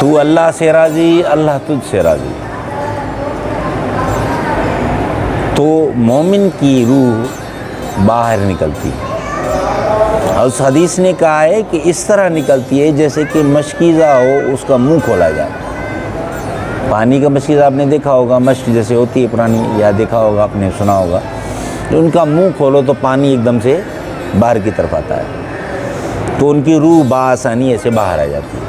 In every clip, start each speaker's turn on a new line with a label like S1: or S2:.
S1: تو اللہ سے راضی، اللہ تجھ سے راضی۔ تو مومن کی روح باہر نکلتی ہے، اور اس حدیث نے کہا ہے کہ اس طرح نکلتی ہے جیسے کہ مشکیزہ ہو، اس کا منہ کھولا جائے۔ پانی کا مشکیزہ آپ نے دیکھا ہوگا، مشک جیسے ہوتی ہے پرانی، یا دیکھا ہوگا، آپ نے سنا ہوگا، ان کا منہ کھولو تو پانی ایک دم سے باہر کی طرف آتا ہے، تو ان کی روح بآسانی ایسے باہر آ جاتی ہے۔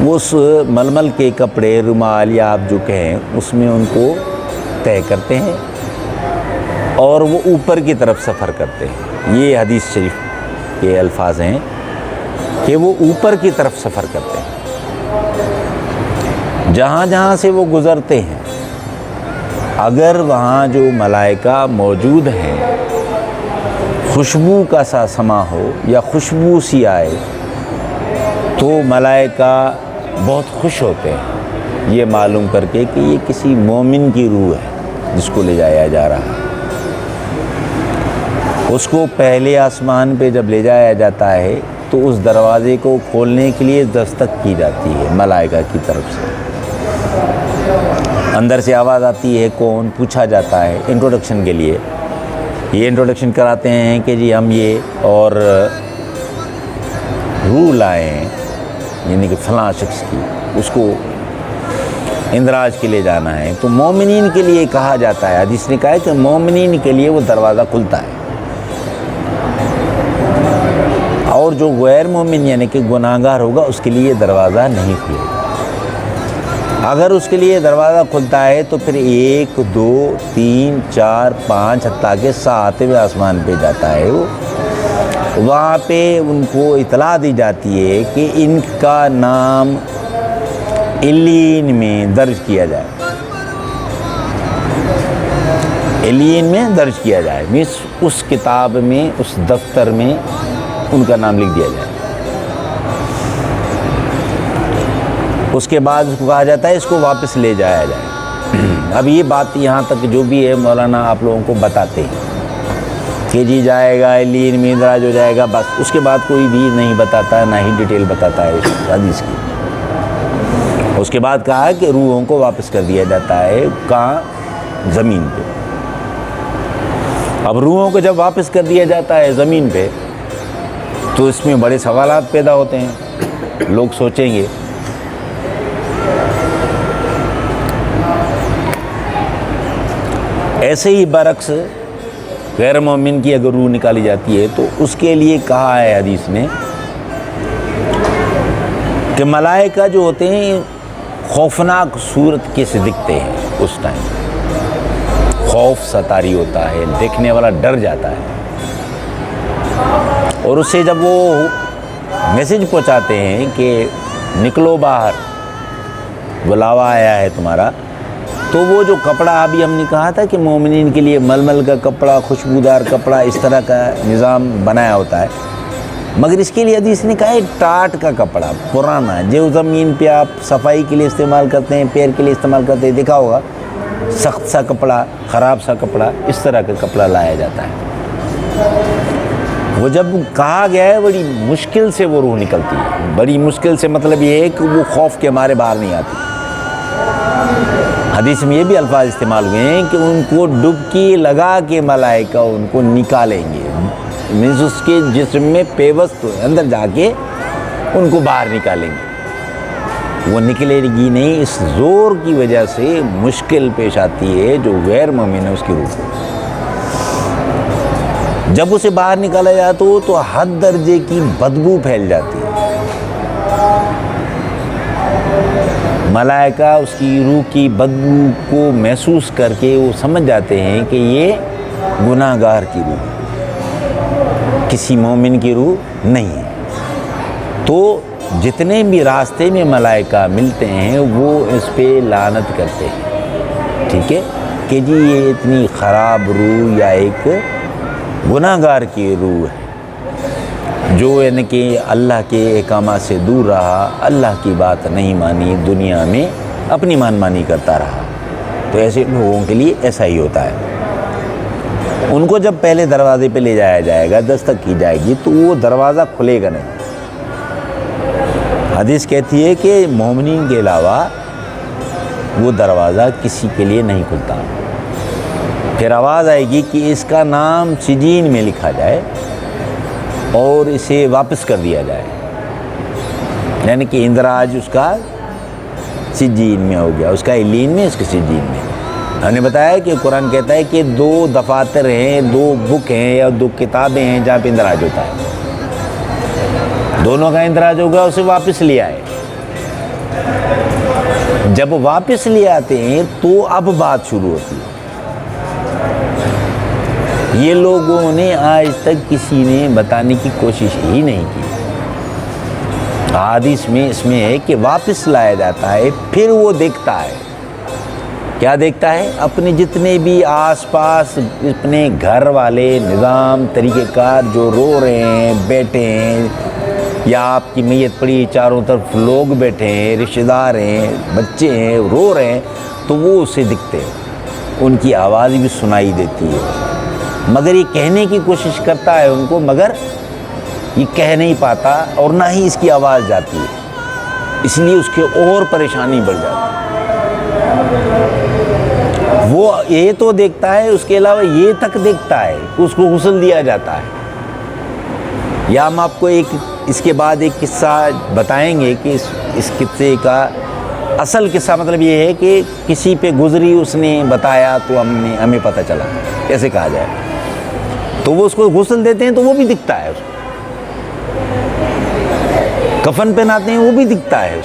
S1: وہ اس ململ کے کپڑے، رومال یا آپ جو کہیں، اس میں ان کو طے کرتے ہیں اور وہ اوپر کی طرف سفر کرتے ہیں۔ یہ حدیث شریف کے الفاظ ہیں کہ وہ اوپر کی طرف سفر کرتے ہیں، جہاں جہاں سے وہ گزرتے ہیں، اگر وہاں جو ملائکہ موجود ہیں، خوشبو کا سا سما ہو یا خوشبو سی آئے، تو ملائکہ بہت خوش ہوتے ہیں، یہ معلوم کر کے کہ یہ کسی مومن کی روح ہے جس کو لے جایا جا رہا ہے۔ اس کو پہلے آسمان پہ جب لے جایا جاتا ہے تو اس دروازے کو کھولنے کے لیے دستک کی جاتی ہے ملائکہ کی طرف سے، اندر سے آواز آتی ہے، کون؟ پوچھا جاتا ہے انٹروڈکشن کے لیے، یہ انٹروڈکشن کراتے ہیں کہ جی ہم یہ اور روح لائے ہیں، یعنی کہ فلاں شخص کی، اس کو اندراج کے لیے جانا ہے۔ تو مومنین کے لیے کہا جاتا ہے، حدیث نے کہا ہے کہ مومنین کے لیے وہ دروازہ کھلتا ہے، اور جو غیر مومن یعنی کہ گناہگار ہوگا اس کے لیے دروازہ نہیں کھلے گا۔ اگر اس کے لیے دروازہ کھلتا ہے تو پھر 1 2 3 4 5 حتیٰ کہ 7ویں آسمان پہ جاتا ہے وہ، وہاں پہ ان کو اطلاع دی جاتی ہے کہ ان کا نام علیین میں درج کیا جائے، علیین میں درج کیا جائے، مینس اس کتاب میں، اس دفتر میں ان کا نام لکھ دیا جائے۔ اس کے بعد اس کو کہا جاتا ہے اس کو واپس لے جایا جائے۔ اب یہ بات یہاں تک جو بھی ہے مولانا آپ لوگوں کو بتاتے ہیں کہ جی جائے گا علیین میں اندراج ہو جائے گا، بس اس کے بعد کوئی بھی نہیں بتاتا ہے، نہ ہی ڈیٹیل بتاتا ہے اس حدیث کی۔ اس کے بعد کہا کہ روحوں کو واپس کر دیا جاتا ہے، کہاں؟ زمین پہ۔ اب روحوں کو جب واپس کر دیا جاتا ہے زمین پہ تو اس میں بڑے سوالات پیدا ہوتے ہیں، لوگ سوچیں گے ایسے ہی برعکس غیر مومن کی اگر روح نکالی جاتی ہے تو اس کے لیے کہا ہے حدیث نے کہ ملائکہ جو ہوتے ہیں خوفناک صورت کے سے دکھتے ہیں، اس ٹائم خوف ستاری ہوتا ہے، دیکھنے والا ڈر جاتا ہے، اور اس سے جب وہ میسج پہنچاتے ہیں کہ نکلو باہر، بلاوا آیا ہے تمہارا، تو وہ جو کپڑا ابھی ہم نے کہا تھا کہ مومنین کے لیے ململ کا کپڑا، خوشبودار کپڑا، اس طرح کا نظام بنایا ہوتا ہے، مگر اس کے لیے حدیث نے کہا ہے ٹاٹ کا کپڑا، پرانا، جو زمین پہ آپ صفائی کے لیے استعمال کرتے ہیں، پیر کے لیے استعمال کرتے ہیں، دیکھا ہوگا، سخت سا کپڑا، خراب سا کپڑا، اس طرح کا کپڑا لایا جاتا ہے۔ وہ جب کہا گیا ہے بڑی مشکل سے وہ روح نکلتی ہے، بڑی مشکل سے مطلب یہ ہے کہ وہ خوف کے مارے باہر نہیں آتی۔ حدیث میں یہ بھی الفاظ استعمال ہوئے ہیں کہ ان کو ڈبکی لگا کے ملائکہ ان کو نکالیں گے، مینس اس کے جسم میں پیوست اندر جا کے ان کو باہر نکالیں گے، وہ نکلے گی نہیں، اس زور کی وجہ سے مشکل پیش آتی ہے جو غیر مومن ہے اس کی روح کو۔ جب اسے باہر نکالا جاتا ہو تو حد درجے کی بدبو پھیل جاتی ہے، ملائکہ اس کی روح کی بدبو کو محسوس کر کے وہ سمجھ جاتے ہیں کہ یہ گناہ گار کی روح، کسی مومن کی روح نہیں ہے۔ تو جتنے بھی راستے میں ملائکہ ملتے ہیں وہ اس پہ لعنت کرتے ہیں، ٹھیک ہے، کہ جی یہ اتنی خراب روح یا ایک گناہ گار کی روح ہے جو یعنی کہ اللہ کے احکامات سے دور رہا، اللہ کی بات نہیں مانی، دنیا میں اپنی مان مانی کرتا رہا۔ تو ایسے لوگوں کے لیے ایسا ہی ہوتا ہے، ان کو جب پہلے دروازے پہ لے جایا جائے گا، دستک کی جائے گی تو وہ دروازہ کھلے گا نہیں، حدیث کہتی ہے کہ مومنین کے علاوہ وہ دروازہ کسی کے لیے نہیں کھلتا. پھر آواز آئے گی کہ اس کا نام سجین میں لکھا جائے اور اسے واپس کر دیا جائے، یعنی کہ اندراج اس کا سجین میں ہو گیا، اس کا علین میں، اس کے سجین میں. ہم نے بتایا کہ قرآن کہتا ہے کہ 2 دفاتر ہیں، 2 بک ہیں یا 2 کتابیں ہیں جہاں پہ اندراج ہوتا ہے. دونوں کا اندراج ہوگا، اسے واپس لے آئے. جب واپس لے آتے ہیں تو اب بات شروع ہوتی ہے. یہ لوگوں نے آج تک کسی نے بتانے کی کوشش ہی نہیں کی. حدیث میں اس میں ہے کہ واپس لایا جاتا ہے، پھر وہ دیکھتا ہے. کیا دیکھتا ہے؟ اپنے جتنے بھی آس پاس اپنے گھر والے نظام طریقہ کار جو رو رہے ہیں، بیٹھے ہیں، یا آپ کی میت پڑی چاروں طرف لوگ بیٹھے ہیں، رشتہ دار ہیں، بچے ہیں، رو رہے ہیں، تو وہ اسے دکھتے ہیں. ان کی آواز بھی سنائی دیتی ہے، مگر یہ کہنے کی کوشش کرتا ہے ان کو، مگر یہ کہہ نہیں پاتا اور نہ ہی اس کی آواز جاتی ہے. اس لیے اس کے اور پریشانی بڑھ جاتی ہے. وہ یہ تو دیکھتا ہے، اس کے علاوہ یہ تک دیکھتا ہے کہ اس کو غسل دیا جاتا ہے. یا ہم آپ کو اس کے بعد ایک قصہ بتائیں گے کہ اس قصے کا اصل قصہ مطلب یہ ہے کہ کسی پہ گزری، اس نے بتایا تو ہمیں پتہ چلا، کیسے کہا جائے. تو وہ اس کو غسل دیتے ہیں تو وہ بھی دکھتا ہے، اس کو کفن پہناتے ہیں وہ بھی دکھتا ہے،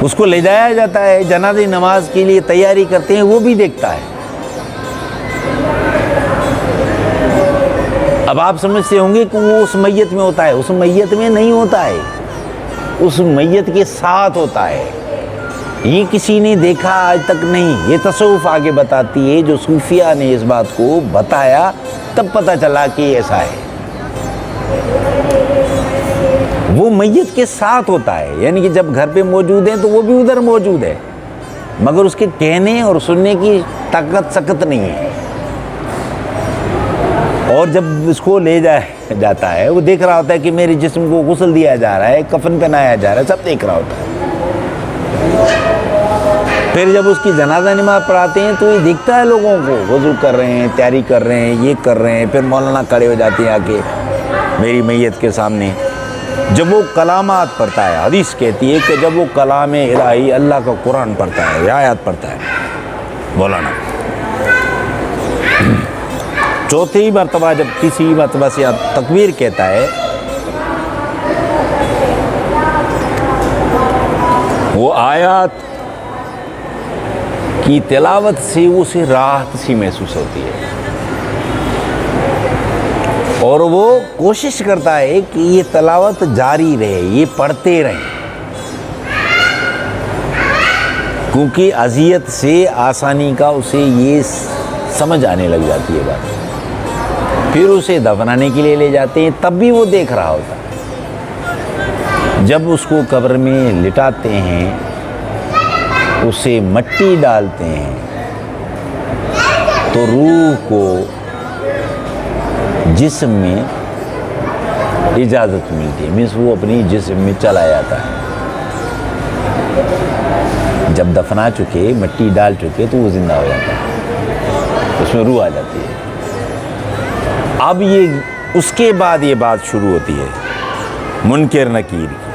S1: اس کو لے جایا جاتا ہے، جنازے نماز کے لیے تیاری کرتے ہیں، وہ بھی دیکھتا ہے. اب آپ سمجھتے ہوں گے کہ وہ اس میت میں ہوتا ہے. اس میت میں نہیں ہوتا ہے، اس میت کے ساتھ ہوتا ہے. یہ کسی نے دیکھا آج تک نہیں. یہ تصوف آگے بتاتی ہے، جو صوفیہ نے اس بات کو بتایا تب پتہ چلا کہ ایسا ہے. وہ میت کے ساتھ ہوتا ہے، یعنی کہ جب گھر پہ موجود ہیں تو وہ بھی ادھر موجود ہے، مگر اس کے کہنے اور سننے کی طاقت سخت نہیں ہے. اور جب اس کو لے جاتا ہے، وہ دیکھ رہا ہوتا ہے کہ میرے جسم کو غسل دیا جا رہا ہے، کفن پہنایا جا رہا ہے، سب دیکھ رہا ہوتا ہے. پھر جب اس کی جنازہ نماز پڑھاتے ہیں تو یہ دیکھتا ہے لوگوں کو، وضو کر رہے ہیں، تیاری کر رہے ہیں، یہ کر رہے ہیں. پھر مولانا کھڑے ہو جاتے ہیں آ کے میری میت کے سامنے. جب وہ کلامات پڑھتا ہے، حدیث کہتی ہے کہ جب وہ کلام الہی اللہ کا قرآن پڑھتا ہے، آیات پڑھتا ہے مولانا، چوتھی مرتبہ جب تیسری مرتبہ سے تکبیر کہتا ہے، وہ آیات کی تلاوت سے اسے راحت سی محسوس ہوتی ہے، اور وہ کوشش کرتا ہے کہ یہ تلاوت جاری رہے، یہ پڑھتے رہیں، کیونکہ اذیت سے آسانی کا اسے یہ سمجھ آنے لگ جاتی ہے بات. پھر اسے دفنانے کے لیے لے جاتے ہیں، تب بھی وہ دیکھ رہا ہوتا ہے. جب اس کو قبر میں لٹاتے ہیں، اسے مٹی ڈالتے ہیں، تو روح کو جسم میں اجازت ملتی ہے، مینس وہ اپنی جسم میں چلا جاتا ہے. جب دفنا چکے، مٹی ڈال چکے، تو وہ زندہ ہو جاتا ہے، اس میں روح آ جاتی ہے. اب یہ اس کے بعد یہ بات شروع ہوتی ہے منکر نکیر کی.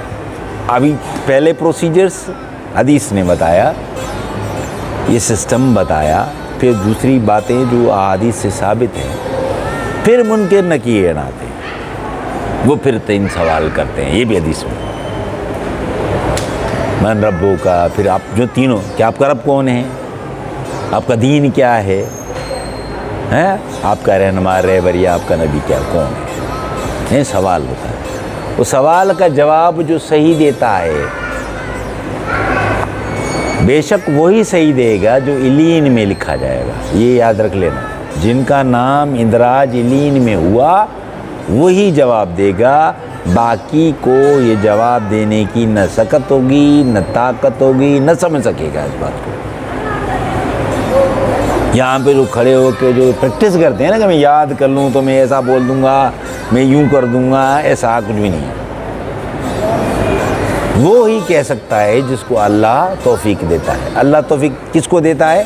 S1: ابھی پہلے پروسیجرز حدیث نے بتایا، یہ سسٹم بتایا، پھر دوسری باتیں جو احادیث سے ثابت ہیں، پھر منکر نکیر آتے ہیں، وہ پھر 3 سوال کرتے ہیں. یہ بھی حدیث میں، من ربو کا، پھر آپ جو تینوں، کہ آپ کا رب کون ہے، آپ کا دین کیا ہے، آپ کا رہنما رہبری، آپ کا نبی کیا، کون ہے. یہ سوال ہوتا ہے. وہ سوال کا جواب جو صحیح دیتا ہے، بے شک وہی صحیح دے گا جو علین میں لکھا جائے گا. یہ یاد رکھ لینا، جن کا نام اندراج علین میں ہوا وہی جواب دے گا. باقی کو یہ جواب دینے کی نہ سکت ہوگی، نہ طاقت ہوگی، نہ سمجھ سکے گا اس بات کو. یہاں پہ جو کھڑے ہو کے جو پریکٹس کرتے ہیں نا کہ میں یاد کر لوں تو میں ایسا بول دوں گا، میں یوں کر دوں گا، ایسا کچھ بھی نہیں ہے۔ وہ ہی کہہ سکتا ہے جس کو اللہ توفیق دیتا ہے۔ اللہ توفیق کس کو دیتا ہے؟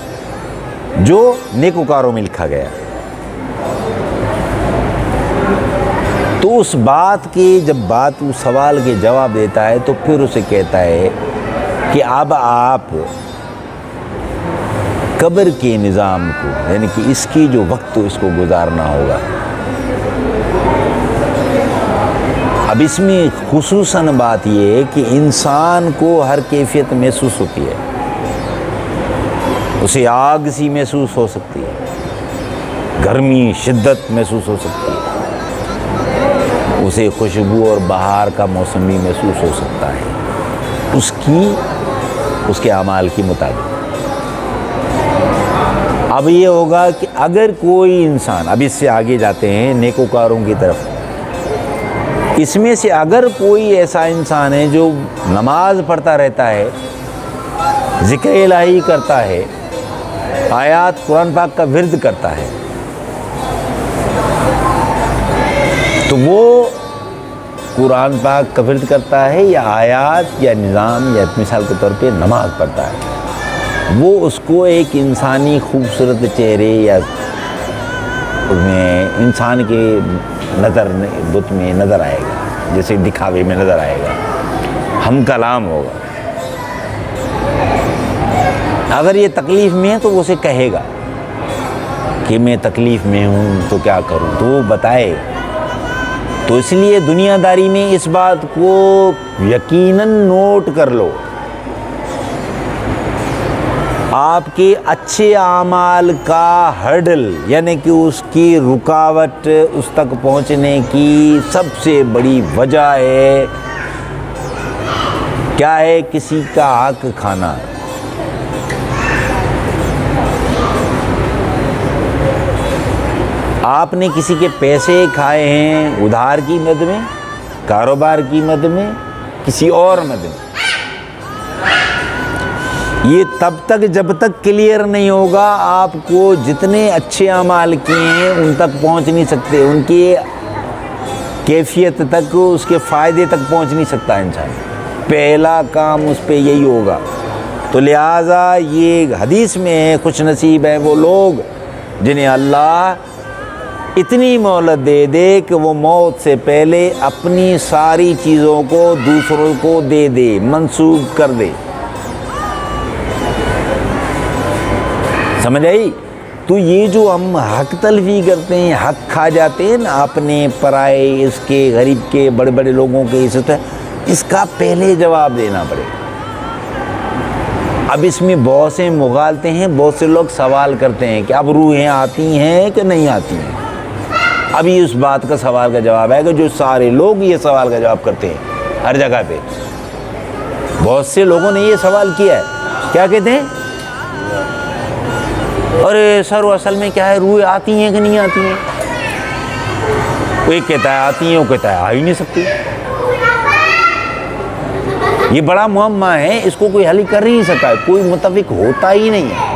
S1: جو نیکوکاروں میں لکھا گیا۔ تو اس بات کے جب بات اس سوال کے جواب دیتا ہے تو پھر اسے کہتا ہے کہ اب آپ قبر کے نظام کو، یعنی کہ اس کی جو وقت اس کو گزارنا ہوگا۔ اب اس میں خصوصاً بات یہ ہے کہ انسان کو ہر کیفیت محسوس ہوتی ہے، اسے آگ سی محسوس ہو سکتی ہے، گرمی شدت محسوس ہو سکتی ہے، اسے خوشبو اور بہار کا موسم بھی محسوس ہو سکتا ہے، اس کے اعمال کے مطابق۔ اب یہ ہوگا کہ اگر کوئی انسان، اب اس سے آگے جاتے ہیں نیکوکاروں کی طرف، اس میں سے اگر کوئی ایسا انسان ہے جو نماز پڑھتا رہتا ہے، ذکر الہی کرتا ہے، آیات قرآن پاک کا ورد کرتا ہے، تو وہ قرآن پاک کا ورد کرتا ہے یا آیات یا نظام یا مثال کے طور پہ نماز پڑھتا ہے، وہ اس کو ایک انسانی خوبصورت چہرے یا اس میں انسان کے نظر بت میں نظر آئے گا، جیسے دکھاوے میں نظر آئے گا، ہم کلام ہوگا۔ اگر یہ تکلیف میں ہے تو وہ اسے کہے گا کہ میں تکلیف میں ہوں تو کیا کروں، تو وہ بتائے۔ تو اس لیے دنیا داری میں اس بات کو یقیناً نوٹ کر لو، آپ کے اچھے اعمال کا ہرڈل، یعنی کہ اس کی رکاوٹ اس تک پہنچنے کی سب سے بڑی وجہ ہے کیا ہے؟ کسی کا حق کھانا۔ آپ نے کسی کے پیسے کھائے ہیں ادھار کی مد میں، کاروبار کی مد میں، کسی اور مد میں، یہ تب تک جب تک کلیئر نہیں ہوگا آپ کو جتنے اچھے اعمال کیے ہیں ان تک پہنچ نہیں سکتے، ان کی کیفیت تک، اس کے فائدے تک پہنچ نہیں سکتا انسان۔ پہلا کام اس پہ یہی ہوگا۔ تو لہٰذا یہ حدیث میں ہے، خوش نصیب ہیں وہ لوگ جنہیں اللہ اتنی مہلت دے دے کہ وہ موت سے پہلے اپنی ساری چیزوں کو دوسروں کو دے دے، منسوب کر دے۔ سمجھ آئی؟ تو یہ جو ہم حق تلفی کرتے ہیں، حق کھا جاتے ہیں نا اپنے، پرائے، اس کے، غریب کے، بڑے بڑے لوگوں کے، اس کا پہلے جواب دینا پڑے۔ اب اس میں بہت سے مغالطے ہیں، بہت سے لوگ سوال کرتے ہیں کہ اب روحیں آتی ہیں کہ نہیں آتی ہیں۔ ابھی اس بات کا سوال کا جواب ہے کہ جو سارے لوگ یہ سوال کا جواب کرتے ہیں ہر جگہ پہ، بہت سے لوگوں نے یہ سوال کیا ہے، کیا کہتے ہیں؟ ارے سر وہ اصل میں کیا ہے، روح آتی ہیں کہ نہیں آتی ہیں؟ وہ ایک کہتا ہے آتی ہیں، وہ کہتا ہے آ ہی نہیں سکتی۔ یہ بڑا معمہ ہے، اس کو کوئی حل کر ہی نہیں سکتا، کوئی متفق ہوتا ہی نہیں ہے۔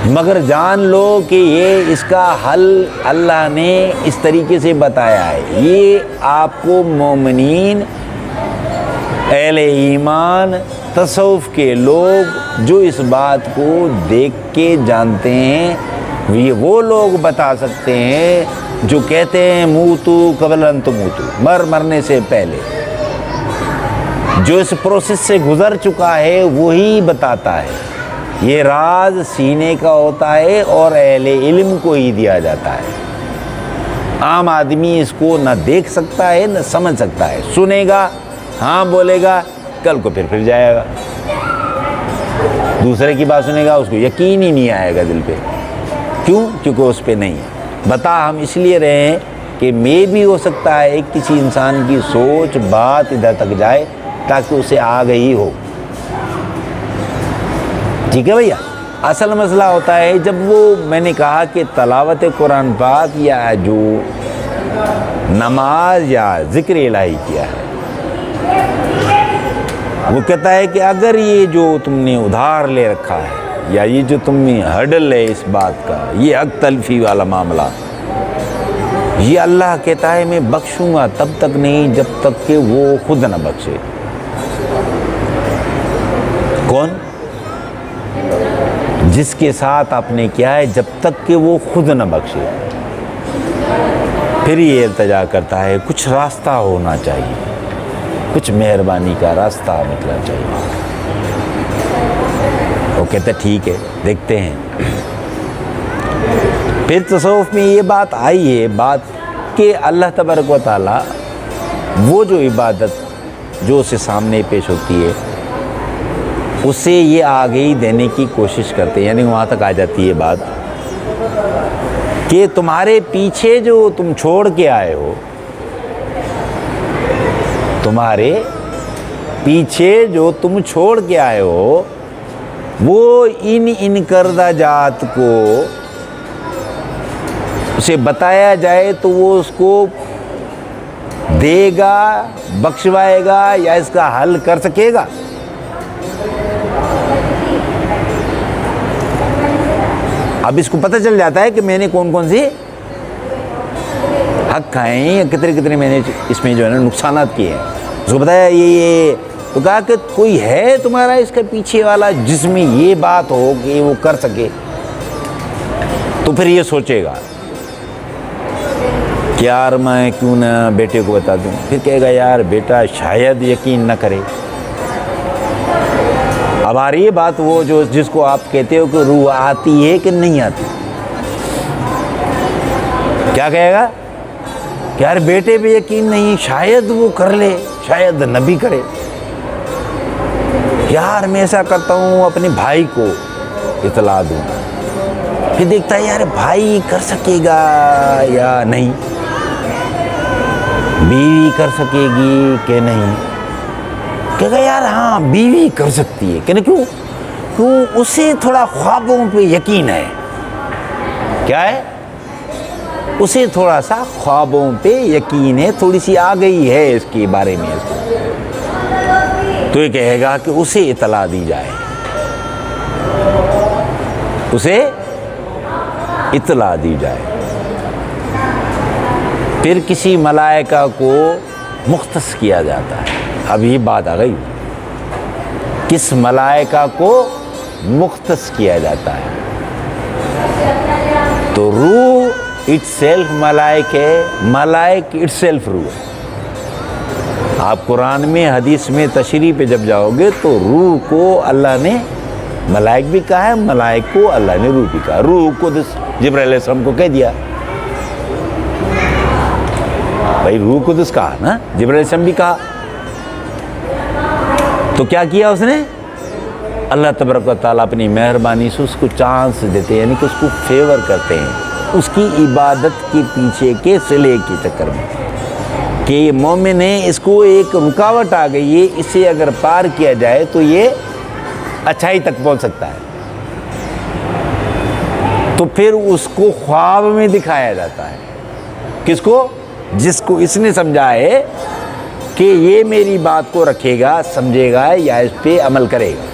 S1: مگر جان لو کہ یہ اس کا حل اللہ نے اس طریقے سے بتایا ہے۔ یہ آپ کو مومنین، اہل ایمان، تصوف کے لوگ جو اس بات کو دیکھ کے جانتے ہیں، یہ وہ لوگ بتا سکتے ہیں جو کہتے ہیں موتو قبل ان تموتو، مرنے سے پہلے۔ جو اس پروسیس سے گزر چکا ہے وہی بتاتا ہے۔ یہ راز سینے کا ہوتا ہے اور اہل علم کو ہی دیا جاتا ہے۔ عام آدمی اس کو نہ دیکھ سکتا ہے نہ سمجھ سکتا ہے، سنے گا، ہاں بولے گا، کل کو پھر جائے گا، دوسرے کی بات سنے گا، اس کو یقین ہی نہیں آئے گا دل پہ۔ کیوں؟ کیونکہ اس پہ نہیں ہے۔ بتا ہم اس لیے رہے ہیں کہ میں بھی ہو سکتا ہے کسی انسان کی سوچ بات ادھر تک جائے تاکہ اسے آگہی ہو۔ ٹھیک ہے بھیا؟ اصل مسئلہ ہوتا ہے جب وہ میں نے کہا کہ تلاوت قرآن پاک یا جو نماز یا ذکر الہی کیا ہے، وہ کہتا ہے کہ اگر یہ جو تم نے ادھار لے رکھا ہے یا یہ جو تم میں ہرڈل ہے اس بات کا، یہ حق تلفی والا معاملہ، یہ اللہ کہتا ہے میں بخشوں گا تب تک نہیں جب تک کہ وہ خود نہ بخشے۔ کون؟ جس کے ساتھ آپ نے کیا ہے جب تک کہ وہ خود نہ بخشے۔ پھر یہ التجا کرتا ہے کچھ راستہ ہونا چاہیے، کچھ مہربانی کا راستہ نکلنا چاہیے۔ وہ کہتے ٹھیک ہے دیکھتے ہیں۔ پھر تصوف میں یہ بات آئی ہے بات کہ اللہ تبارک و تعالیٰ وہ جو عبادت جو اسے سامنے پیش ہوتی ہے اسے یہ آگے دینے کی کوشش کرتے ہیں، یعنی وہاں تک آ جاتی ہے بات کہ تمہارے پیچھے جو تم چھوڑ کے آئے ہو، تمہارے پیچھے جو تم چھوڑ کے آئے ہو، وہ ان کردہ جات کو اسے بتایا جائے تو وہ اس کو دے گا، بخشوائے گا یا اس کا حل کر سکے گا؟ اب اس کو پتہ چل جاتا ہے کہ میں نے کون کون سی حق کھائے ہیں یا کتنے کتنے میں نے اس میں جو ہے نا نقصانات کیے ہیں، اس کو بتایا یہ تو کہا کہ کوئی ہے تمہارا اس کے پیچھے والا جس میں یہ بات ہو کہ وہ کر سکے، تو پھر یہ سوچے گا کہ یار میں کیوں نہ بیٹے کو بتا دوں، پھر کہے گا یار بیٹا شاید یقین نہ کرے۔ اب آ رہی ہے بات وہ جو جس کو آپ کہتے ہو کہ روح آتی ہے کہ نہیں آتی، کیا کہے گا کہ یار بیٹے پہ یقین نہیں، شاید وہ کر لے، شاید نہ بھی کرے، یار میں ایسا کرتا ہوں اپنے بھائی کو اطلاع دوں، پھر دیکھتا ہے یار بھائی کر سکے گا یا نہیں، بیوی کر سکے گی کہ نہیں، کہے گا یار ہاں بیوی کر سکتی ہے کہ نہیں، کیوں اسے تھوڑا خوابوں پہ یقین ہے، کیا ہے اسے تھوڑا سا خوابوں پہ یقین ہے، تھوڑی سی آ گئی ہے اس کے بارے میں، اس کو تو یہ کہے گا کہ اسے اطلاع دی جائے، اسے اطلاع دی جائے۔ پھر کسی ملائکہ کو مختص کیا جاتا ہے، اب یہ بات آ گئی، کس ملائکہ کو مختص کیا جاتا ہے، تو روح اٹ سیلف ملائک ہے، ملائک اٹ سیلف روح ہے۔ آپ قرآن میں حدیث میں تشریح پہ جب جاؤ گے تو روح کو اللہ نے ملائک بھی کہا ہے، ملائک کو اللہ نے روح بھی کہا، روح قدس جبرائیل علیہ السلام کو کہہ دیا، بھائی روح قدس کہا نا، جبرائیل علیہ السلام بھی کہا، تو کیا کیا اس نے؟ اللہ تبارک و تعالیٰ اپنی مہربانی سے اس کو چانس دیتے ہیں، یعنی کہ اس کو فیور کرتے ہیں اس کی عبادت کے پیچھے کے صلے کے چکر میں، کہ یہ مومن ہے، اس کو ایک رکاوٹ آ گئی ہے، اسے اگر پار کیا جائے تو یہ اچھائی تک پہنچ سکتا ہے، تو پھر اس کو خواب میں دکھایا جاتا ہے، کس کو؟ جس کو اس نے سمجھا ہے کہ یہ میری بات کو رکھے گا، سمجھے گا یا اس پہ عمل کرے گا،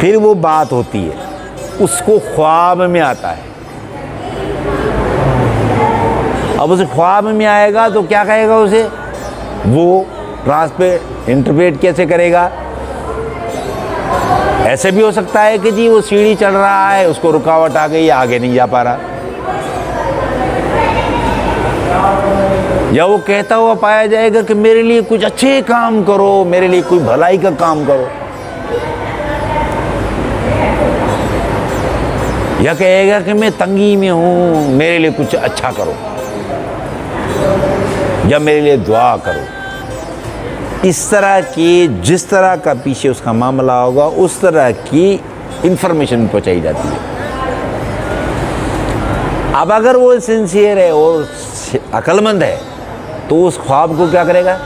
S1: پھر وہ بات ہوتی ہے، اس کو خواب میں آتا ہے، اب اسے خواب میں آئے گا تو کیا کہے گا اسے؟ وہ راست پہ انٹرپریٹ کیسے کرے گا؟ ایسے بھی ہو سکتا ہے کہ جی وہ سیڑھی چڑھ رہا ہے، اس کو رکاوٹ آ گئی، آگے نہیں جا پا رہا، یا وہ کہتا ہوا پایا جائے گا کہ میرے لیے کچھ اچھے کام کرو، میرے لیے کوئی بھلائی کا کام کرو، یا کہے گا کہ میں تنگی میں ہوں، میرے لیے کچھ اچھا کرو، یا میرے لیے دعا کرو۔ اس طرح کی جس طرح کا پیچھے اس کا معاملہ ہوگا اس طرح کی انفارمیشن پہنچائی جاتی ہے۔ اب اگر وہ سنسیئر ہے اور عقل مند ہے تو اس خواب کو کیا کرے گا؟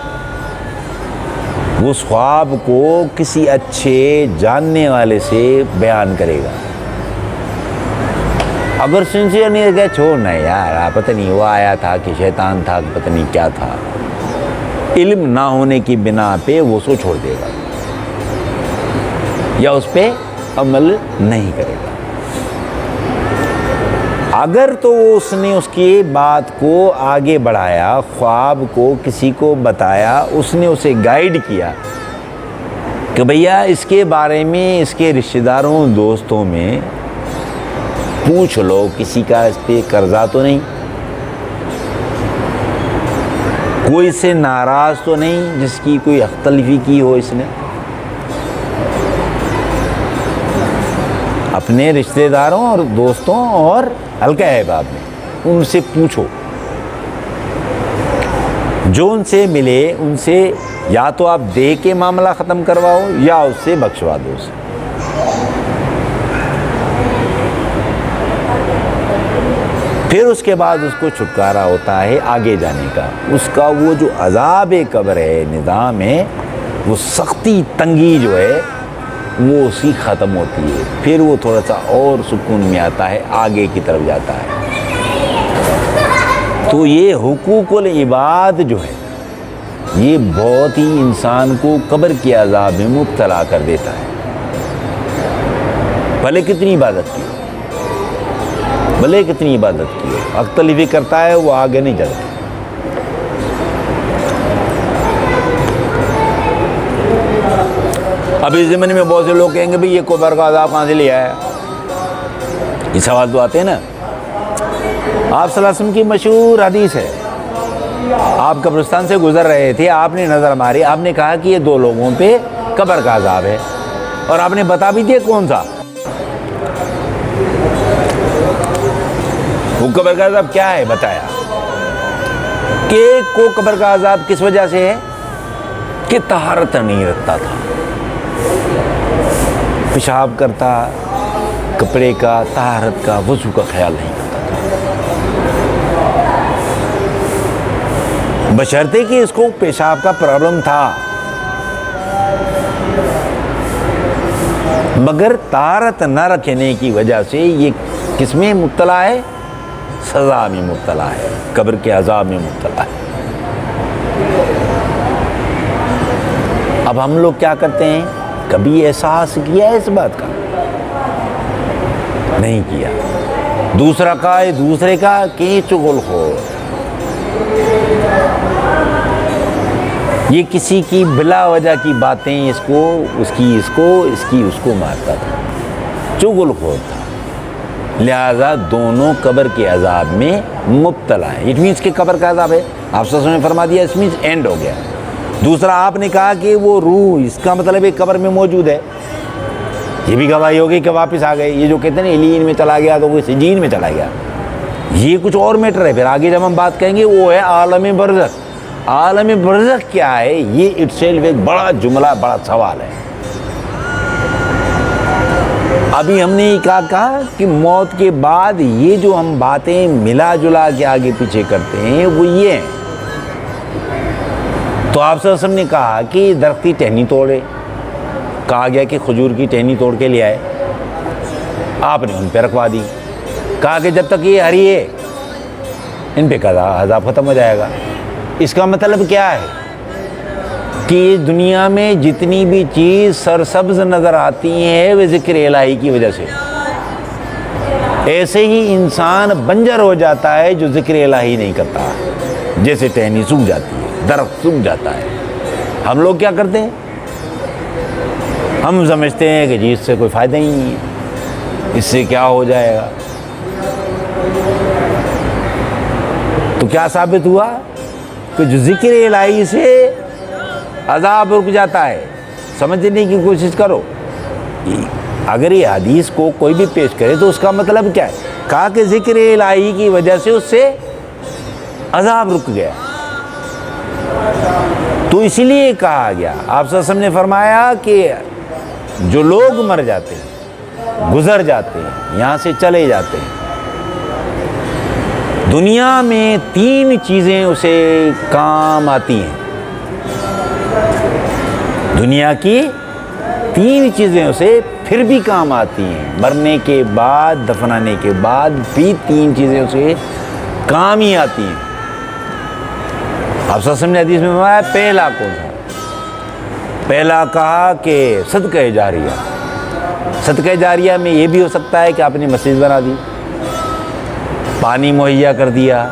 S1: اس خواب کو کسی اچھے جاننے والے سے بیان کرے گا۔ اگر سنسیئر نہیں ہے چھوڑنا ہے یار، پتہ نہیں وہ آیا تھا کہ شیطان تھا کہ پتہ نہیں کیا تھا، علم نہ ہونے کی بنا پہ وہ سو چھوڑ دے گا، یا اس پہ عمل نہیں کرے گا۔ اگر تو اس نے اس کی بات کو آگے بڑھایا، خواب کو کسی کو بتایا، اس نے اسے گائیڈ کیا کہ بھیا اس کے بارے میں اس کے رشتہ داروں دوستوں میں پوچھ لو کسی کا اس پہ قرضہ تو نہیں، کوئی سے ناراض تو نہیں جس کی کوئی حق تلفی کی ہو اس نے۔ اپنے رشتہ داروں اور دوستوں اور حلقہ احباب میں ان سے پوچھو، جو ان سے ملے ان سے یا تو آپ دے کے معاملہ ختم کرواؤ یا اس سے بخشوا دو اسے۔ پھر اس کے بعد اس کو چھٹکارا ہوتا ہے آگے جانے کا، اس کا وہ جو عذاب قبر ہے، نظام ہے، وہ سختی تنگی جو ہے وہ اسی ختم ہوتی ہے، پھر وہ تھوڑا سا اور سکون میں آتا ہے، آگے کی طرف جاتا ہے۔ تو یہ حقوق العباد جو ہے یہ بہت ہی انسان کو قبر کے عذاب میں مبتلا کر دیتا ہے، بھلے کتنی عبادت کی، بھلے کتنی عبادت کی، حق تلفی کرتا ہے وہ آگے نہیں جاتا۔ ابھی اس زمانے میں بہت سے لوگ کہیں گے بھئی یہ قبر کا عذاب کہاں سے لیا ہے؟ یہ سوال تو آتے ہیں نا۔ آپ صلی اللہ علیہ وسلم کی مشہور حدیث ہے، آپ قبرستان سے گزر رہے تھے، آپ نے نظر ماری، آپ نے کہا کہ یہ دو لوگوں پہ قبر کا عذاب ہے، اور آپ نے بتا بھی دیا کون سا۔ وہ قبر کا عذاب کیا ہے بتایا کہ ایک کو قبر کا عذاب کس وجہ سے ہے کہ طہارت نہیں رکھتا تھا، پیشاب کرتا، کپڑے کا، طہارت کا، وضو کا خیال نہیں کرتا تھا، بشرطے کہ اس کو پیشاب کا پرابلم تھا، مگر طہارت نہ رکھنے کی وجہ سے یہ کس میں مبتلا ہے؟ سزا میں مبتلا ہے، قبر کے عذاب میں مبتلا ہے۔ اب ہم لوگ کیا کرتے ہیں؟ کبھی احساس کیا ہے اس بات کا؟ نہیں کیا۔ دوسرا کا ہے، دوسرے کا کہ چغل خور، یہ کسی کی بلا وجہ کی باتیں اس کو مارتا تھا، چغل خور تھا، لہذا دونوں قبر کے عذاب میں مبتلا ہے۔ اٹ مینس کہ قبر کا عذاب ہے، آپ صلی اللہ علیہ وسلم نے فرما دیا، اس مینس اینڈ ہو گیا۔ دوسرا آپ نے کہا کہ وہ روح، اس کا مطلب ہے قبر میں موجود ہے، یہ بھی گواہی ہوگی کہ واپس آ گئے۔ یہ جو کہتے ہیں نا علین میں چلا گیا تو وہ سجین میں چلا گیا، یہ کچھ اور میٹر ہے۔ پھر آگے جب ہم بات کہیں گے وہ ہے عالم برزخ۔ عالم برزخ کیا ہے؟ یہ اٹ سیلف ایک بڑا جملہ، بڑا سوال ہے۔ ابھی ہم نے یہ کہا کہ موت کے بعد یہ جو ہم باتیں ملا جلا کے آگے پیچھے کرتے ہیں وہ یہ ہیں۔ تو آپ صلی اللہ علیہ وسلم نے کہا کہ درخت کی ٹہنی توڑے، کہا گیا کہ کھجور کی ٹہنی توڑ کے لے آئے، آپ نے ان پہ رکھوا دی، کہا کہ جب تک یہ ہری ہے ان پہ عذاب ختم ہو جائے گا۔ اس کا مطلب کیا ہے کہ دنیا میں جتنی بھی چیز سرسبز نظر آتی ہیں وہ ذکر الہی کی وجہ سے، ایسے ہی انسان بنجر ہو جاتا ہے جو ذکر الہی نہیں کرتا، جیسے ٹہنی سوکھ جاتی ہے، درخت سوکھ جاتا ہے۔ ہم لوگ کیا کرتے ہیں؟ ہم سمجھتے ہیں کہ جی اس سے کوئی فائدہ ہی نہیں ہے، اس سے کیا ہو جائے گا۔ تو کیا ثابت ہوا کہ جو ذکر الہی سے عذاب رک جاتا ہے۔ سمجھنے کی کوشش کرو، اگر یہ حدیث کو کوئی بھی پیش کرے تو اس کا مطلب کیا ہے؟ کہا کہ ذکر الہی کی وجہ سے اس سے عذاب رک گیا، تو اسی لیے کہا گیا، آپ صلی اللہ علیہ وسلم نے فرمایا کہ جو لوگ مر جاتے ہیں، گزر جاتے ہیں، یہاں سے چلے جاتے ہیں، دنیا میں 3 چیزیں اسے کام آتی ہیں، دنیا کی 3 چیزیں اسے پھر بھی کام آتی ہیں، مرنے کے بعد، دفنانے کے بعد بھی 3 چیزیں اسے کام ہی آتی ہیں۔ آپ صلی اللہ علیہ وسلم نے حدیث میں فرمایا پہلا کون سا؟ پہلا کہا کہ صدقہ جاریہ، صدقہ جاریہ میں یہ بھی ہو سکتا ہے کہ آپ نے مسجد بنا دی، پانی مہیا کر دیا،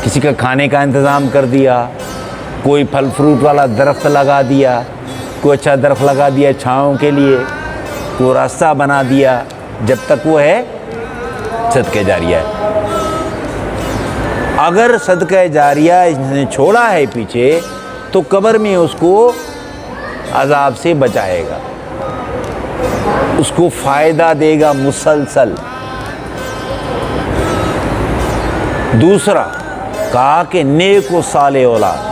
S1: کسی کا کھانے کا انتظام کر دیا، کوئی پھل فروٹ والا درخت لگا دیا، کوئی اچھا درخت لگا دیا چھاؤں کے لیے، کوئی راستہ بنا دیا، جب تک وہ ہے صدقہ جاریہ ہے۔ اگر صدقہ جاریہ اس نے چھوڑا ہے پیچھے تو قبر میں اس کو عذاب سے بچائے گا، اس کو فائدہ دے گا مسلسل۔ دوسرا کہا کہ نیک و صالح اولاد،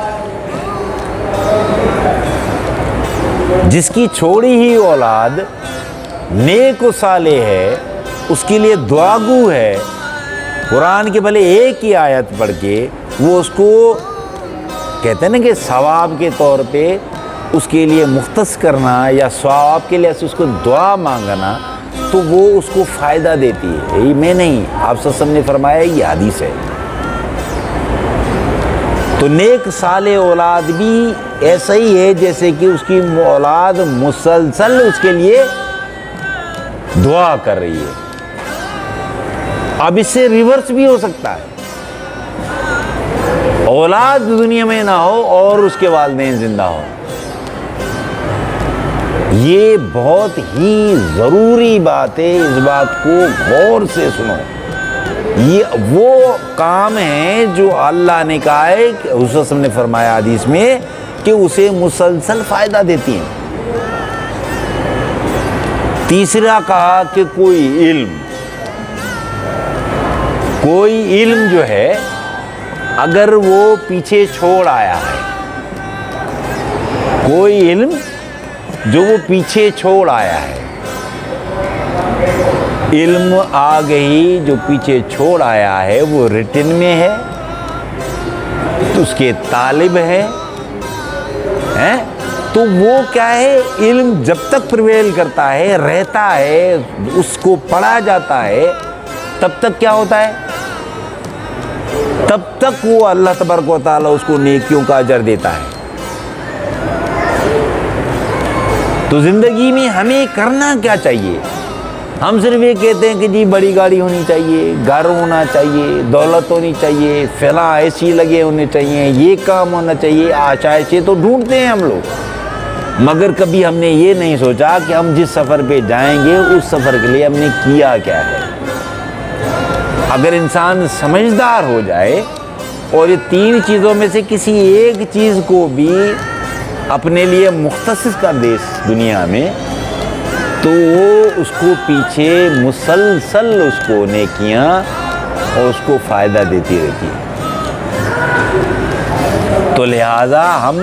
S1: جس کی چھوڑی ہی اولاد نیک و صالح ہے، اس کے لیے دعا گو ہے، قرآن کے بھلے ایک ہی آیت پڑھ کے وہ اس کو کہتے ہیں نا کہ ثواب کے طور پہ اس کے لیے مختص کرنا یا ثواب کے لیے اس کو دعا مانگنا، تو وہ اس کو فائدہ دیتی ہے۔ یہی میں نہیں، آپ صلی اللہ علیہ وسلم نے فرمایا، یہ حدیث ہے۔ تو نیک صالح اولاد بھی ایسا ہی ہے جیسے کہ اس کی اولاد مسلسل اس کے لیے دعا کر رہی ہے۔ اب اس سے ریورس بھی ہو سکتا ہے، اولاد دنیا میں نہ ہو اور اس کے والدین زندہ ہو۔ یہ بہت ہی ضروری بات ہے، اس بات کو غور سے سنو۔ یہ وہ کام ہے جو اللہ نے کہا ہے کہ حضور صلی اللہ علیہ وسلم نے فرمایا حدیث میں کہ اسے مسلسل فائدہ دیتی ہیں۔ تیسرا کہا کہ کوئی علم جو ہے اگر وہ پیچھے چھوڑ آیا ہے، کوئی علم جو وہ پیچھے چھوڑ آیا ہے، علم آ گئی جو پیچھے چھوڑ آیا ہے، وہ ریٹن میں ہے تو اس کے طالب ہے، تو وہ کیا ہے، علم جب تک پریویل کرتا ہے، رہتا ہے، اس کو پڑھا جاتا ہے، تب تک کیا ہوتا ہے، تب تک وہ اللہ تبارک و تعالیٰ اس کو نیکیوں کا اجر دیتا ہے۔ تو زندگی میں ہمیں کرنا کیا چاہیے؟ ہم صرف یہ کہتے ہیں کہ جی بڑی گاڑی ہونی چاہیے، گھر ہونا چاہیے، دولت ہونی چاہیے، فلاں ایسی لگے ہونے چاہیے، یہ کام ہونا چاہیے، آشائشیں تو ڈھونڈتے ہیں ہم لوگ، مگر کبھی ہم نے یہ نہیں سوچا کہ ہم جس سفر پہ جائیں گے اس سفر کے لیے ہم نے کیا کیا ہے۔ اگر انسان سمجھدار ہو جائے اور یہ تین چیزوں میں سے کسی ایک چیز کو بھی اپنے لیے مختص کر دے اس دنیا میں، تو وہ اس کو پیچھے مسلسل اس کو نیکیاں اور اس کو فائدہ دیتی رہتی ہے۔ تو لہٰذا ہم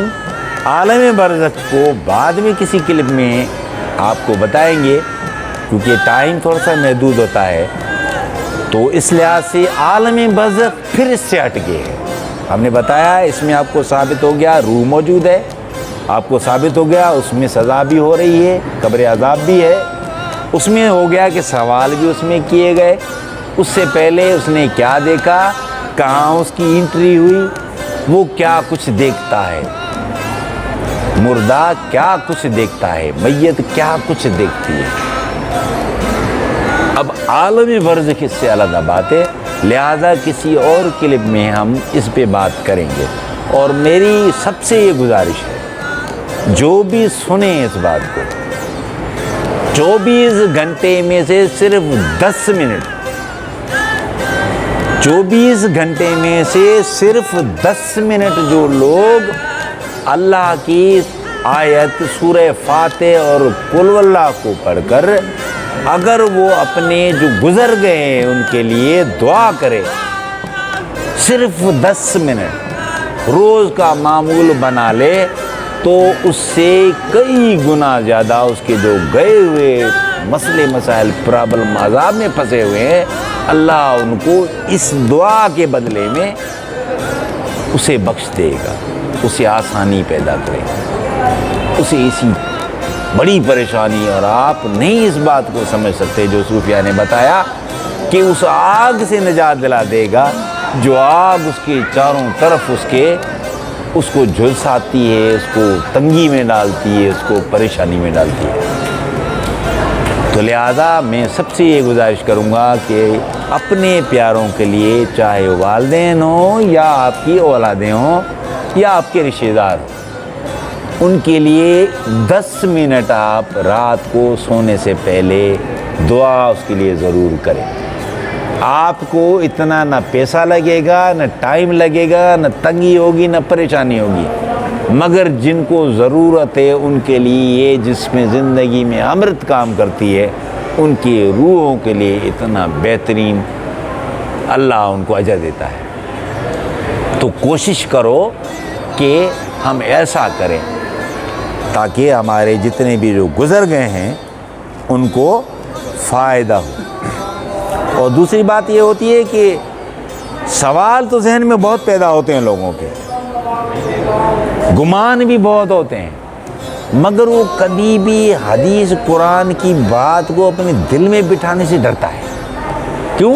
S1: عالم برزخ کو بعد میں کسی کلپ میں آپ کو بتائیں گے، کیونکہ ٹائم تھوڑا سا محدود ہوتا ہے، تو اس لحاظ سے عالم برزخ پھر اس سے ہٹ گئے ہے۔ ہم نے بتایا اس میں آپ کو ثابت ہو گیا روح موجود ہے، آپ کو ثابت ہو گیا اس میں سزا بھی ہو رہی ہے، قبر عذاب بھی ہے، اس میں ہو گیا کہ سوال بھی اس میں کیے گئے، اس سے پہلے اس نے کیا دیکھا، کہاں اس کی انٹری ہوئی، وہ کیا کچھ دیکھتا ہے، مردہ کیا کچھ دیکھتا ہے، میت کیا کچھ دیکھتی ہے۔ اب عالم برزخ اس سے علیحدہ بات ہے، لہذا کسی اور کلپ میں ہم اس پہ بات کریں گے۔ اور میری سب سے یہ گزارش ہے، جو بھی سنیں اس بات کو، 24 گھنٹے میں سے صرف 10 منٹ، 24 گھنٹے میں سے صرف 10 منٹ جو لوگ اللہ کی آیت سورہ فاتح اور قل واللہ کو پڑھ کر اگر وہ اپنے جو گزر گئے ہیں ان کے لیے دعا کرے، صرف 10 منٹ روز کا معمول بنا لے، تو اس سے کئی گنا زیادہ اس کے جو گئے ہوئے مسئلے مسائل پرابلم عذاب میں پھنسے ہوئے ہیں، اللہ ان کو اس دعا کے بدلے میں اسے بخش دے گا، اسے آسانی پیدا کرے گا، اسے اسی بڑی پریشانی۔ اور آپ نہیں اس بات کو سمجھ سکتے جو صوفیہ نے بتایا کہ اس آگ سے نجات دلا دے گا جو آگ اس کے چاروں طرف اس کو جھلساتی ہے، اس کو تنگی میں ڈالتی ہے، اس کو پریشانی میں ڈالتی ہے۔ تو تو لہٰذا میں سب سے یہ گزارش کروں گا کہ اپنے پیاروں کے لیے، چاہے والدین ہوں یا آپ کی اولادیں ہوں یا آپ کے رشتہ دار ہوں، ان کے لیے 10 منٹ آپ رات کو سونے سے پہلے دعا اس کے لیے ضرور کریں۔ آپ کو اتنا نہ پیسہ لگے گا، نہ ٹائم لگے گا، نہ تنگی ہوگی، نہ پریشانی ہوگی، مگر جن کو ضرورت ہے ان کے لیے یہ جس میں زندگی میں امرت کام کرتی ہے، ان کی روحوں کے لیے اتنا بہترین اللہ ان کو اجر دیتا ہے۔ تو کوشش کرو کہ ہم ایسا کریں تاکہ ہمارے جتنے بھی جو گزر گئے ہیں ان کو فائدہ ہو۔ اور دوسری بات یہ ہوتی ہے کہ سوال تو ذہن میں بہت پیدا ہوتے ہیں لوگوں کے، گمان بھی بہت ہوتے ہیں، مگر وہ کبھی بھی حدیث قرآن کی بات کو اپنے دل میں بٹھانے سے ڈرتا ہے۔ کیوں؟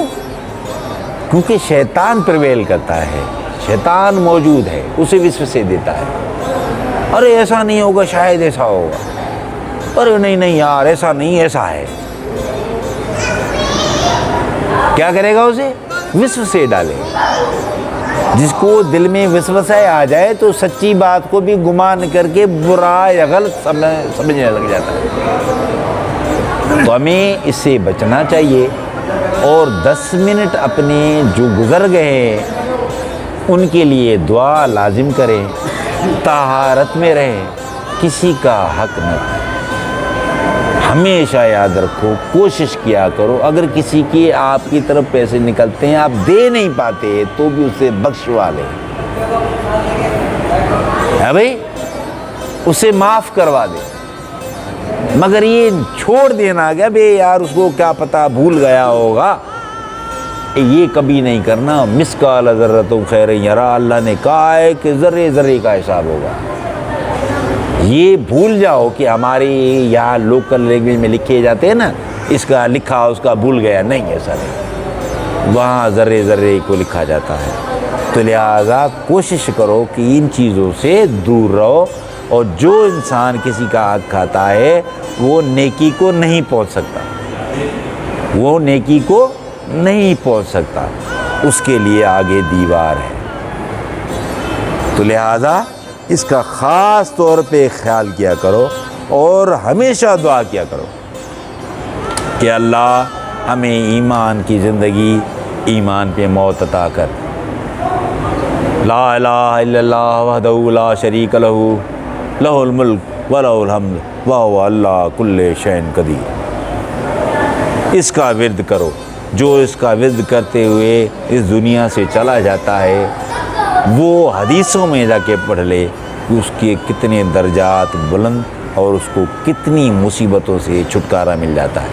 S1: کیونکہ شیطان پرویل کرتا ہے، شیطان موجود ہے، اسے وسوسے دیتا ہے، ارے ایسا نہیں ہوگا، شاید ایسا ہوگا، ارے نہیں یار ایسا نہیں، ایسا ہے۔ کیا کرے گا؟ اسے وسوسے ڈالے۔ جس کو دل میں وسوسہ آ جائے تو سچی بات کو بھی گمان کر کے برا یا غلط سمجھنے لگ جاتا ہے۔ تو ہمیں اس سے بچنا چاہیے، اور 10 منٹ اپنے جو گزر گئے ان کے لیے دعا لازم کریں، طہارت میں رہیں، کسی کا حق نہ کریں۔ ہمیشہ یاد رکھو، کوشش کیا کرو، اگر کسی کے آپ کی طرف پیسے نکلتے ہیں، آپ دے نہیں پاتے تو بھی اسے بخشوا لیں، ہے بھائی، اسے معاف کروا دیں۔ مگر یہ چھوڑ دینا کہ بے یار اس کو کیا پتہ بھول گیا ہوگا، یہ کبھی نہیں کرنا۔ مثقال ذرۃ خیر یرا، اللہ نے کہا ہے کہ ذرے ذرے کا حساب ہوگا۔ یہ بھول جاؤ کہ ہمارے یہاں لوکل لینگویج میں لکھے جاتے ہیں نا، اس کا لکھا اس کا بھول گیا، نہیں، ایسا نہیں، وہاں ذرے ذرے کو لکھا جاتا ہے۔ تو لہٰذا کوشش کرو کہ ان چیزوں سے دور رہو، اور جو انسان کسی کا حق کھاتا ہے وہ نیکی کو نہیں پہنچ سکتا، وہ نیکی کو نہیں پہنچ سکتا، اس کے لیے آگے دیوار ہے۔ تو لہٰذا اس کا خاص طور پہ خیال کیا کرو، اور ہمیشہ دعا کیا کرو کہ اللہ ہمیں ایمان کی زندگی، ایمان پہ موت عطا کر۔ لا الہ الا اللہ وحدہ لا شریک لہ، لہ الملک ولہ الحمد وہو علی کل شیء قدیر۔ اس کا ورد کرو، جو اس کا ورد کرتے ہوئے اس دنیا سے چلا جاتا ہے، وہ حدیثوں میں جا کے پڑھ لے کہ اس کے کتنے درجات بلند اور اس کو کتنی مصیبتوں سے چھٹکارا مل جاتا ہے۔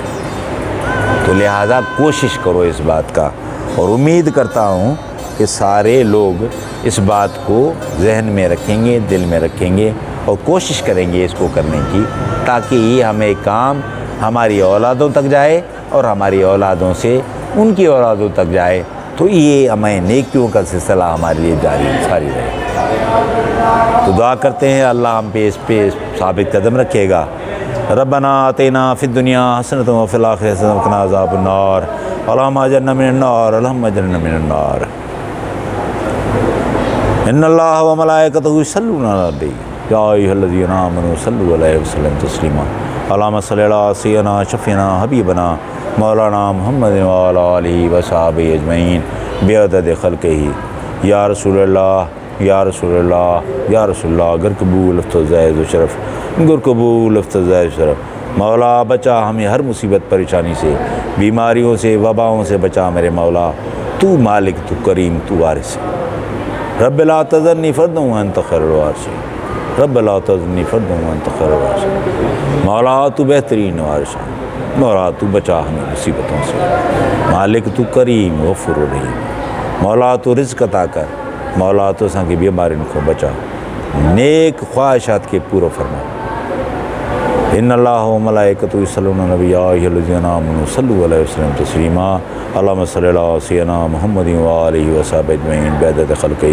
S1: تو لہٰذا کوشش کرو اس بات کا، اور امید کرتا ہوں کہ سارے لوگ اس بات کو ذہن میں رکھیں گے، دل میں رکھیں گے، اور کوشش کریں گے اس کو کرنے کی، تاکہ یہ ہمیں کام ہماری اولادوں تک جائے اور ہماری اولادوں سے ان کی اولادوں تک جائے، تو یہ ہمیں نیکیوں کا سلسلہ ہمارے لیے جاری رہے۔ تو دعا کرتے ہیں اللہ ہم پہ اس پہ ثابت قدم رکھے گا۔ ربنا آتینا فی الدنیا حسنۃ وفی الآخرۃ حسنۃ وقنا عذاب النار، اللہم اجرنا من النار، اللہم اجرنا من النار۔ ان اللہ وملائکتہ یصلون علی النبی یا ایھا الذین آمنوا صلوا علیہ وسلم تسلیما، اللہم صلی علی سیدنا شفیعنا حبیبنا مولانا محمد وعلی آلہ وصحبہ اجمعین بعدد خلقہ۔ یا رسول اللہ، یا رسول اللہ، یا رسول اللہ، گر قبول افضل زید و شرف، گر قبول افضل زید و شرف۔ مولا بچا ہمیں ہر مصیبت پریشانی سے، بیماریوں سے، وباؤں سے بچا میرے مولا، تو مالک، تو کریم، تو وارث۔ رب لا تذرنی فردا وانت خیر الوارثین، رب لا تذرنی فردا وانت خیر الوارثین۔ مولا تو بہترین وارث ہے، مولا تو بچا ہمیں مصیبتوں سے، مالک تو کریم غفور رحیم۔ مولا تو رزق عطا کر، مولا تو سان کی بیماریوں کو بچا، نیک خواہشات کے پورا فرما۔ ان اللہ و ملائکتہ یصلون علی النبی یا ایھا الذین آمنوا صلوا علیہ وسلم تسلیما، اللہم صلی علی سیدنا محمد وآلہ وصحبہ اجمعین بعدد خلقہ۔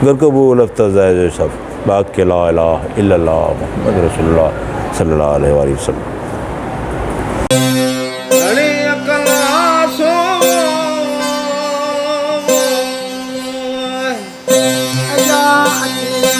S1: گر قبول افضل زید و شرف، باقی لا الہ الا اللہ محمد رسول اللہ صلی اللہ علیہ وآلہ وسلم۔